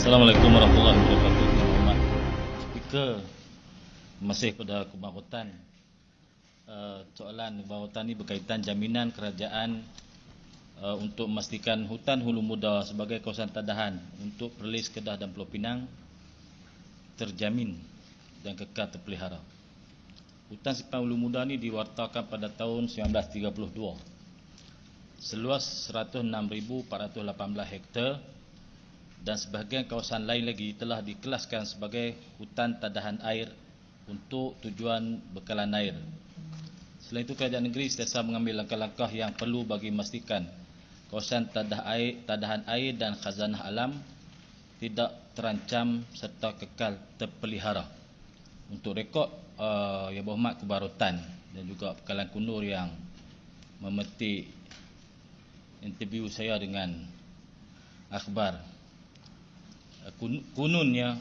Assalamualaikum warahmatullahi wabarakatuh. Hormat Speaker, masih pada kebahutan. Soalan kebahutan ini berkaitan jaminan kerajaan untuk memastikan hutan Hulu Muda sebagai kawasan tadahan untuk Perlis, Kedah dan Pulau Pinang terjamin dan kekal terpelihara. Hutan Simpan Hulu Muda ini diwartakan pada tahun 1932. Seluas 106,418 hektar dan sebahagian kawasan lain lagi telah dikelaskan sebagai hutan tadahan air untuk tujuan bekalan air. Selain itu, kerajaan negeri sentiasa mengambil langkah-langkah yang perlu bagi memastikan kawasan tadahan air dan khazanah alam tidak terancam serta kekal terpelihara. Untuk rekod Yang Berhormat Kebarutan dan juga Pekalan Kunur yang memetik interview saya dengan akhbar, kononnya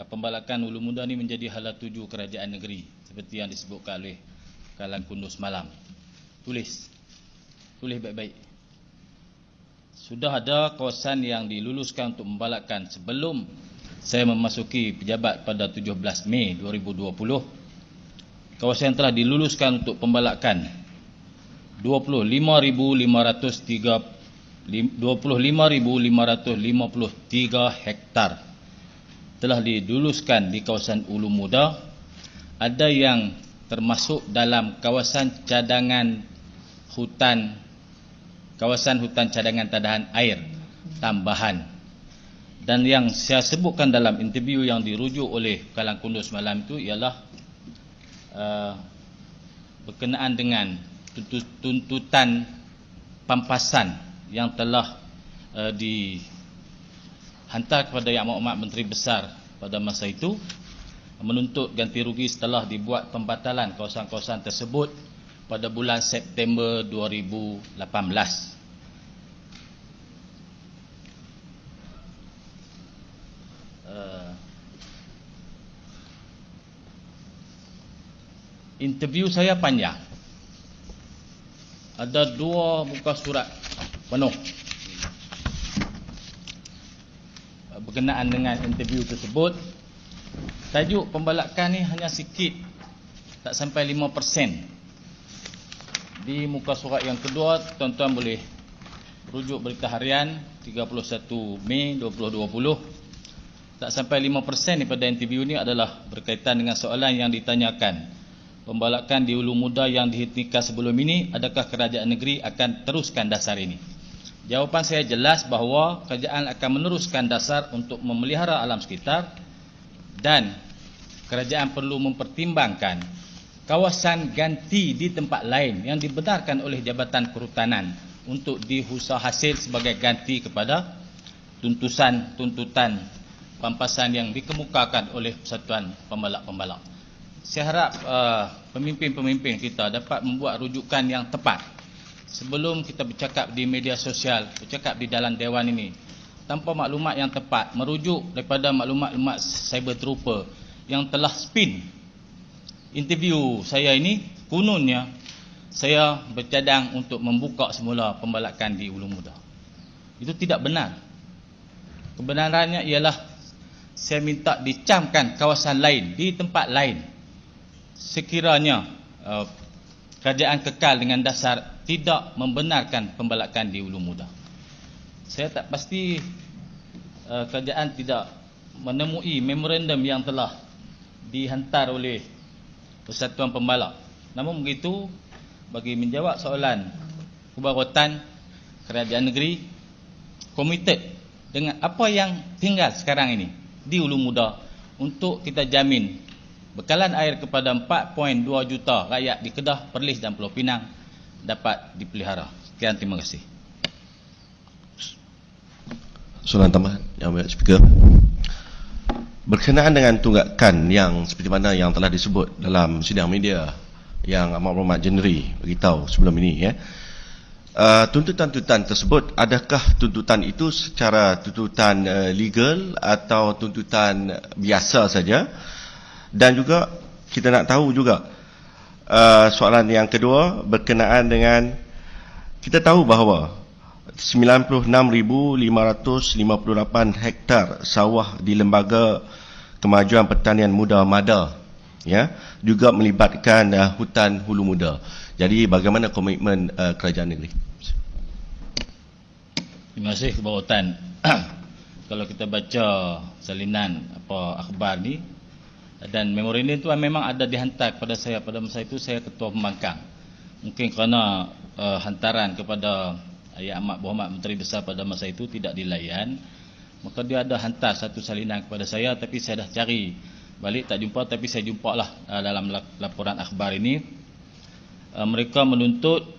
pembalakan Hulu Muda ini menjadi hala tuju kerajaan negeri seperti yang disebutkan oleh Pekalan Kunur semalam. Tulis baik-baik. Sudah ada kawasan yang diluluskan untuk pembalakan sebelum saya memasuki pejabat pada 17 Mei 2020. Kawasan yang telah diluluskan untuk pembalakan 25,553 hektar telah diluluskan di kawasan Hulu Muda. Ada yang termasuk dalam kawasan hutan cadangan tadahan air tambahan. Dan yang saya sebutkan dalam interview yang dirujuk oleh Pekalan Kunur semalam itu ialah berkenaan dengan tuntutan pampasan yang telah dihantar kepada Yang Amat Menteri Besar pada masa itu, menuntut ganti rugi setelah dibuat pembatalan kawasan-kawasan tersebut pada bulan September 2018. Interview saya panjang. Ada 2 muka surat penuh berkenaan dengan interview tersebut. Tajuk pembalakan ni hanya sikit, tak sampai 5%. Di muka surat yang kedua, tuan-tuan boleh rujuk Berita Harian 31 Mei 2020. Tak sampai 5% daripada interview ni adalah berkaitan dengan soalan yang ditanyakan. Pembalakan di Hulu Muda yang dihentikan sebelum ini, adakah kerajaan negeri akan teruskan dasar ini? Jawapan saya jelas bahawa kerajaan akan meneruskan dasar untuk memelihara alam sekitar, dan kerajaan perlu mempertimbangkan kawasan ganti di tempat lain yang dibenarkan oleh Jabatan Kehutanan untuk dihusah hasil sebagai ganti kepada tuntutan pampasan yang dikemukakan oleh Persatuan Pembalak-Pembalak. Saya harap pemimpin-pemimpin kita dapat membuat rujukan yang tepat sebelum kita bercakap di media sosial, bercakap di dalam dewan ini, tanpa maklumat yang tepat, merujuk daripada maklumat cyber trooper yang telah spin interview saya ini. Kononnya saya bercadang untuk membuka semula pembalakan di Hulu Muda. Itu tidak benar. Kebenarannya ialah saya minta dicamkan kawasan lain di tempat lain sekiranya kerajaan kekal dengan dasar tidak membenarkan pembalakan di Hulu Muda. Saya tak pasti kerajaan tidak menemui memorandum yang telah dihantar oleh Persatuan Pembalak. Namun begitu, bagi menjawab soalan kebarutan, kerajaan negeri komited dengan apa yang tinggal sekarang ini di Hulu Muda untuk kita jamin bekalan air kepada 4.2 juta rakyat di Kedah, Perlis dan Pulau Pinang dapat dipelihara. Sekian, terima kasih. Soalan tambahan yang banyak speaker. Berkenaan dengan tunggakan yang seperti mana yang telah disebut dalam sidang media yang Amat Berhormat Jenerali beritahu sebelum ini, tuntutan-tuntutan tersebut, adakah tuntutan itu secara tuntutan legal atau tuntutan biasa saja? Dan juga kita nak tahu juga soalan yang kedua berkenaan dengan, kita tahu bahawa 96,558 hektar sawah di Lembaga Kemajuan Pertanian Muda MADA, ya, juga melibatkan hutan hulu muda. Jadi bagaimana komitmen kerajaan negeri? Terima kasih Kepala Hutan. Kalau kita baca salinan akhbar ni, dan memorandum itu memang ada dihantar kepada saya. Pada masa itu saya ketua pembangkang. Mungkin kerana hantaran kepada Yang Amat Berhormat Menteri Besar pada masa itu tidak dilayan, maka dia ada hantar satu salinan kepada saya, tapi saya dah cari balik tak jumpa. Tapi saya jumpa lah dalam laporan akhbar ini. Mereka menuntut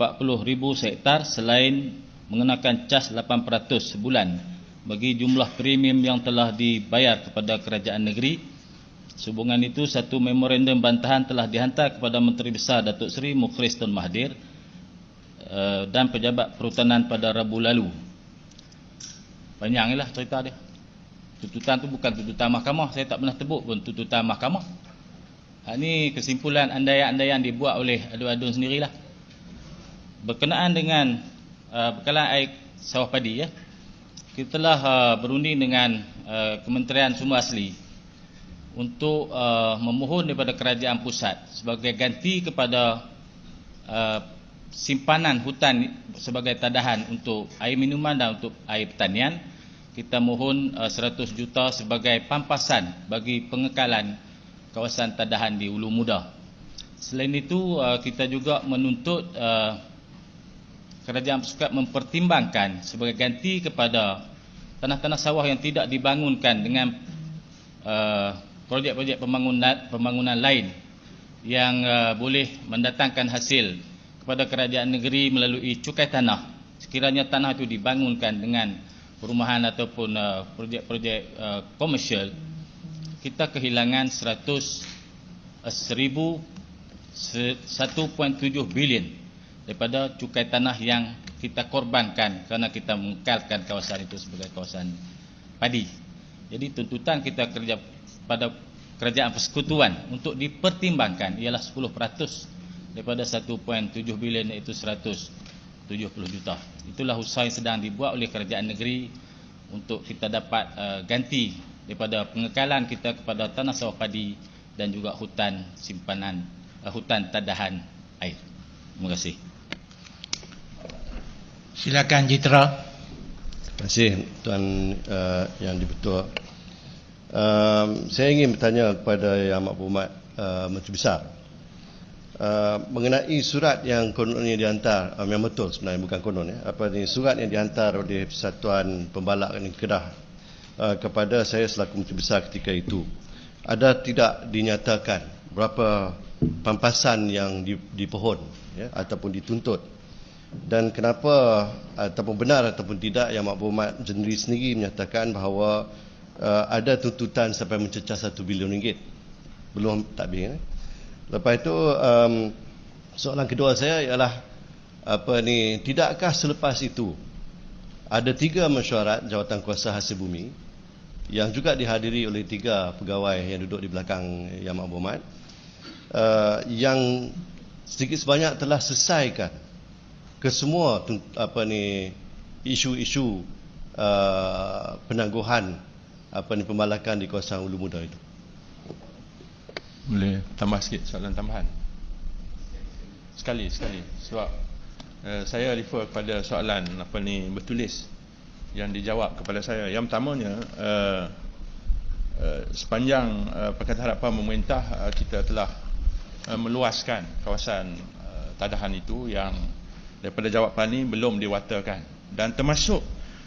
40,000 hektar selain mengenakan cas 8% sebulan bagi jumlah premium yang telah dibayar kepada kerajaan negeri. Sehubungan itu, satu memorandum bantahan telah dihantar kepada Menteri Besar Datuk Seri Mukhriz Tun Mahathir dan pejabat perhutanan pada Rabu lalu. Panjanglah cerita dia. Tuntutan tu bukan tuntutan mahkamah. Saya tak pernah tebuk pun tuntutan mahkamah. Ini kesimpulan andaian-andaian dibuat oleh adun-adun sendirilah. Berkenaan dengan bekalan air sawah padi, ya, kita telah berunding dengan Kementerian Sumber Asli untuk memohon daripada kerajaan pusat sebagai ganti kepada simpanan hutan sebagai tadahan untuk air minuman dan untuk air pertanian. Kita mohon 100 juta sebagai pampasan bagi pengekalan kawasan tadahan di Hulu Muda. Selain itu, kita juga menuntut kerajaan pusat mempertimbangkan sebagai ganti kepada tanah-tanah sawah yang tidak dibangunkan dengan projek-projek pembangunan lain yang boleh mendatangkan hasil kepada kerajaan negeri melalui cukai tanah. Sekiranya tanah itu dibangunkan dengan perumahan ataupun projek-projek komersial, kita kehilangan 1.7 bilion daripada cukai tanah yang kita korbankan kerana kita mengekalkan kawasan itu sebagai kawasan padi. Jadi tuntutan kita kerja pada kerajaan persekutuan untuk dipertimbangkan ialah 10% daripada 1.7 bilion, iaitu 170 juta. Itulah usaha yang sedang dibuat oleh kerajaan negeri untuk kita dapat ganti daripada pengekalan kita kepada tanah sawah padi dan juga hutan simpanan, hutan tadahan air. Terima kasih. Silakan Jitra. Terima kasih Tuan Yang Dipertua. Saya ingin bertanya kepada Yang Amat Berhormat Menteri Besar mengenai surat yang kononnya dihantar, yang betul sebenarnya, bukan konon, ya, surat yang dihantar oleh Persatuan Pembalak Kedah kepada saya selaku Menteri Besar ketika itu. Ada tidak dinyatakan berapa pampasan yang dipohon, ya, ataupun dituntut, dan kenapa ataupun benar ataupun tidak Yang Amat Berhormat Menteri sendiri menyatakan bahawa ada tuntutan sampai mencecah 1 bilion ringgit belum takbir, ya. Lepas itu soalan kedua saya ialah tidakkah selepas itu ada 3 mesyuarat jawatankuasa hasil bumi yang juga dihadiri oleh 3 pegawai yang duduk di belakang Yang Amat Berhormat yang sedikit sebanyak telah selesaikan kesemua isu-isu penangguhan pembalakan di kawasan Hulu Muda itu? Boleh tambah sikit soalan tambahan? Sekali sebab saya refer kepada soalan bertulis yang dijawab kepada saya. Yang pertamanya, sepanjang Pakatan Harapan memerintah, kita telah meluaskan kawasan tadahan itu yang daripada jawapan ini belum diwatakan, dan termasuk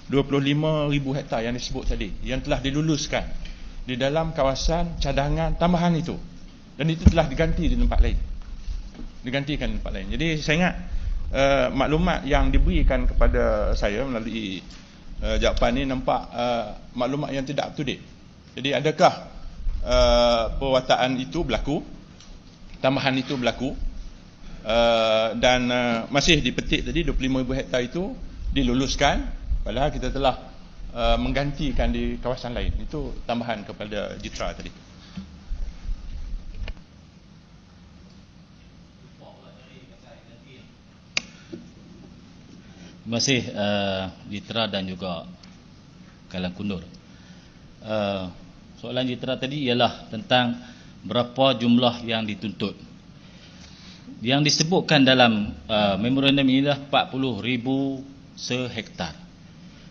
25,000 hektar yang disebut tadi yang telah diluluskan di dalam kawasan cadangan tambahan itu, dan itu telah diganti di tempat lain, digantikan di tempat lain. Jadi saya ingat maklumat yang diberikan kepada saya melalui jawapan ini nampak maklumat yang tidak up to date. Jadi adakah perwataan itu berlaku, tambahan itu berlaku, dan masih dipetik tadi 25,000 hektar itu diluluskan, padahal kita telah menggantikan di kawasan lain. Itu tambahan kepada Jitra tadi. Terima kasih Jitra dan juga Kalang Kundur. Soalan Jitra tadi ialah tentang berapa jumlah yang dituntut. Yang disebutkan dalam memorandum ini adalah 40,000 sehektar.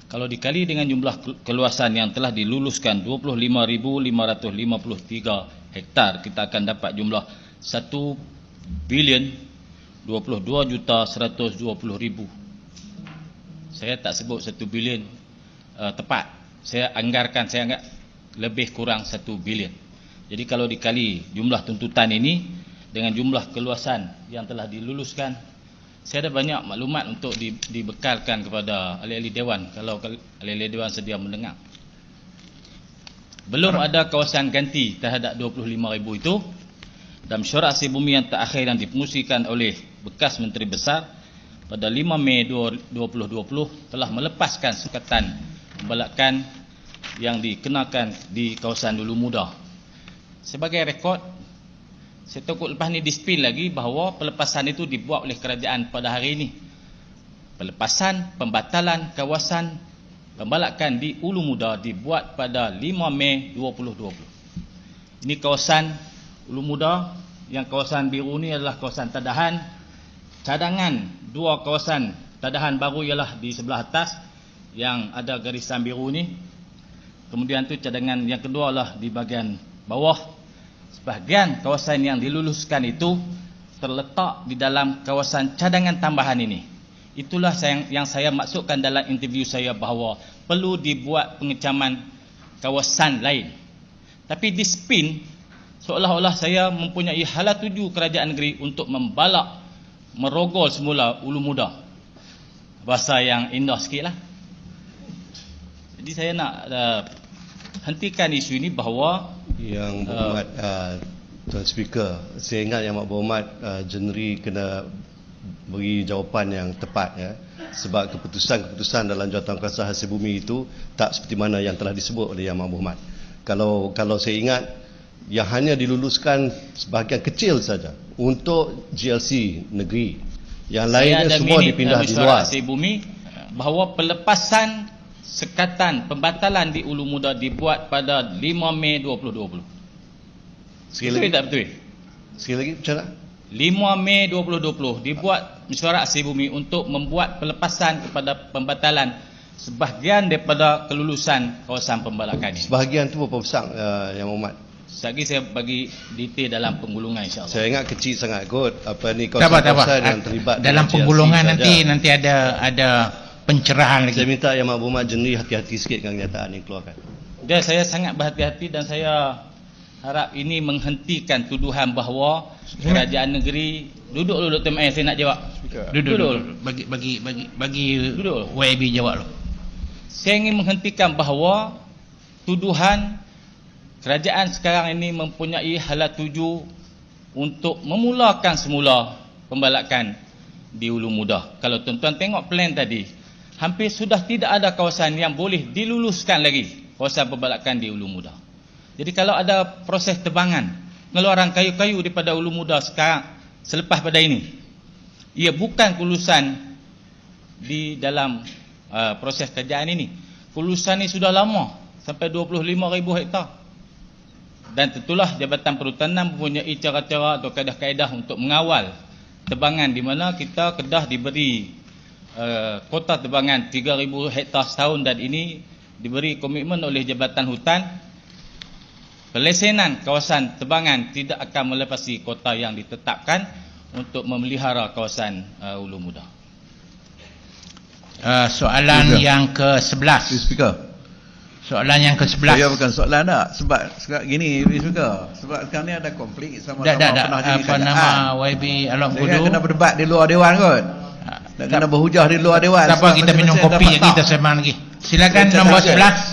Kalau dikali dengan jumlah keluasan yang telah diluluskan 25,553 hektar, kita akan dapat jumlah 1,022,120,000. Saya tak sebut 1 bilion tepat. Saya anggap lebih kurang 1 bilion. Jadi kalau dikali jumlah tuntutan ini dengan jumlah keluasan yang telah diluluskan, saya ada banyak maklumat untuk dibekalkan kepada ahli-ahli Dewan kalau ahli-ahli Dewan sedia mendengar. Belum ada kawasan ganti terhadap 25,000 itu. Dalam mesyuarat hasil bumi yang terakhir yang dipengusikan oleh bekas Menteri Besar pada 5 Mei 2020 telah melepaskan sukatan pembalakan yang dikenakan di kawasan Hulu Muda. Sebagai rekod, saya takut lepas ni dispin lagi bahawa pelepasan itu dibuat oleh kerajaan pada hari ini. Pelepasan pembatalan kawasan pembalakan di Hulu Muda dibuat pada 5 Mei 2020. Ini kawasan Hulu Muda, yang kawasan biru ni adalah kawasan tadahan. Cadangan dua kawasan tadahan baru ialah di sebelah atas yang ada garisan biru ni. Kemudian tu cadangan yang kedua adalah di bahagian bawah. Sebahagian kawasan yang diluluskan itu terletak di dalam kawasan cadangan tambahan ini. Itulah yang saya maksudkan dalam interview saya bahawa perlu dibuat pengecaman kawasan lain. Tapi di spin seolah-olah saya mempunyai hala tuju kerajaan negeri untuk membalak, merogol semula Hulu Muda. Bahasa yang indah sikit lah. Jadi saya nak hentikan isu ini bahawa Yang berhormat Tuan Speaker, saya ingat Yang Berhormat Jeneri kena beri jawapan yang tepat, ya. Sebab keputusan-keputusan dalam jawatankuasa hasil bumi itu tak seperti mana yang telah disebut oleh Yang Berhormat. Kalau saya ingat, yang hanya diluluskan sebahagian kecil saja untuk GLC negeri. Yang lainnya semua dipindah di luar. Hasil bumi bahawa pelepasan sekatan pembatalan di Hulu Muda dibuat pada 5 Mei 2020. Sekali lagi tak betul? Sekali lagi macam mana? 5 Mei 2020 dibuat mesyuarat hasil bumi untuk membuat pelepasan kepada pembatalan sebahagian daripada kelulusan kawasan pembalakan ini. Sebahagian tu berapa besar Yang Berhormat? Lagi saya bagi detail dalam penggulungan, insya-Allah. Saya ingat kecil sangat kot. Apa ni kawasan-kawasan yang terlibat dalam penggulungan nanti ada pencerahan lagi. Saya minta Yang Berhormat Jeneri hati-hati sikit dengan kenyataan yang keluarkan. Dan saya sangat berhati-hati dan saya harap ini menghentikan tuduhan bahawa kerajaan negeri duduk dulu Dr. Mai, saya nak jawab. Duduk. Bagi Duduk. YB jawab lo. Saya ingin menghentikan bahawa tuduhan kerajaan sekarang ini mempunyai hala tuju untuk memulakan semula pembalakan di Hulu Muda. Kalau tuan-tuan tengok plan tadi, hampir sudah tidak ada kawasan yang boleh diluluskan lagi kawasan pembalakan di Hulu Muda. Jadi kalau ada proses tebangan, pengeluaran kayu-kayu daripada Hulu Muda sekarang selepas pada ini, ia bukan kelulusan di dalam proses kerjaan ini. Kelulusan ini sudah lama, sampai 25,000 hektar. Dan tentulah Jabatan Perhutanan mempunyai cara-cara atau kaedah-kaedah untuk mengawal tebangan, di mana kita Kedah diberi kota tebangan 3,000 hektar setahun, dan ini diberi komitmen oleh Jabatan Hutan. Pelesenan kawasan tebangan tidak akan melepasi kota yang ditetapkan untuk memelihara kawasan Hulu Muda. Soalan yang ke-11. Speaker. Soalan yang ke-11. Saya bukan soalan tak. Sebab gini, Speaker. Sebab sekarang ni ada konflik sama-sama pernah jadi apa nama YB Alam Saya Kudu. kena berdebat di luar Dewan kot. Dan kena berhujah di luar Dewan. Tak apa, kita minum kopi lagi, kita sembang lagi. Silakan nombor 11.